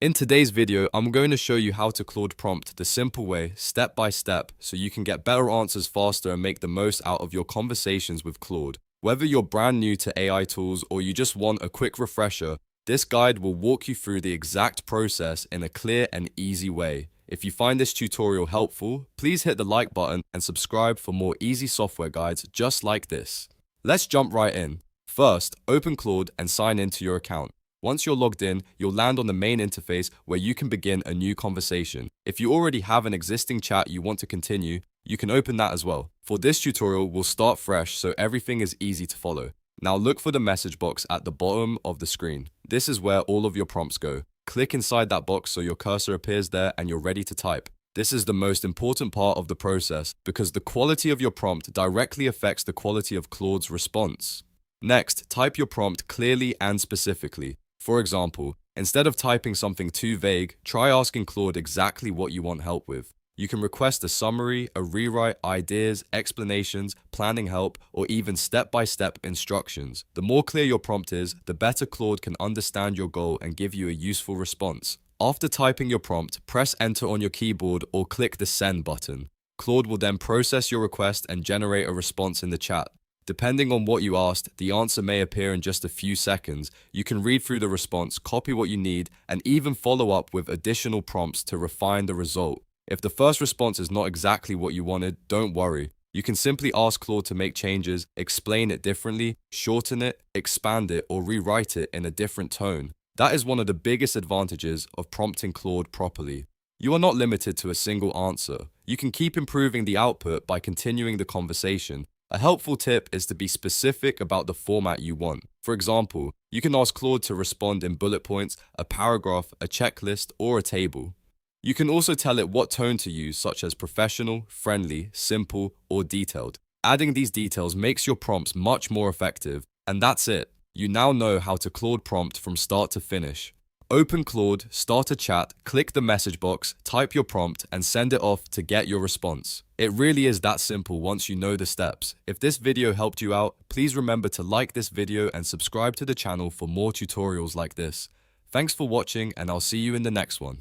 In today's video, I'm going to show you how to Claude prompt the simple way, step by step, so you can get better answers faster and make the most out of your conversations with Claude. Whether you're brand new to AI tools or you just want a quick refresher, this guide will walk you through the exact process in a clear and easy way. If you find this tutorial helpful, please hit the like button and subscribe for more easy software guides just like this. Let's jump right in. First, open Claude and sign into your account. Once you're logged in, you'll land on the main interface where you can begin a new conversation. If you already have an existing chat you want to continue, you can open that as well. For this tutorial, we'll start fresh so everything is easy to follow. Now look for the message box at the bottom of the screen. This is where all of your prompts go. Click inside that box so your cursor appears there and you're ready to type. This is the most important part of the process because the quality of your prompt directly affects the quality of Claude's response. Next, type your prompt clearly and specifically. For example, instead of typing something too vague, try asking Claude exactly what you want help with. You can request a summary, a rewrite, ideas, explanations, planning help, or even step-by-step instructions. The more clear your prompt is, the better Claude can understand your goal and give you a useful response. After typing your prompt, press enter on your keyboard or click the send button. Claude will then process your request and generate a response in the chat. Depending on what you asked, the answer may appear in just a few seconds. You can read through the response, copy what you need, and even follow up with additional prompts to refine the result. If the first response is not exactly what you wanted, don't worry. You can simply ask Claude to make changes, explain it differently, shorten it, expand it, or rewrite it in a different tone. That is one of the biggest advantages of prompting Claude properly. You are not limited to a single answer. You can keep improving the output by continuing the conversation. A helpful tip is to be specific about the format you want. For example, you can ask Claude to respond in bullet points, a paragraph, a checklist, or a table. You can also tell it what tone to use, such as professional, friendly, simple, or detailed. Adding these details makes your prompts much more effective. And that's it. You now know how to Claude prompt from start to finish. Open Claude, start a chat, click the message box, type your prompt, and send it off to get your response. It really is that simple once you know the steps. If this video helped you out, please remember to like this video and subscribe to the channel for more tutorials like this. Thanks for watching, and I'll see you in the next one.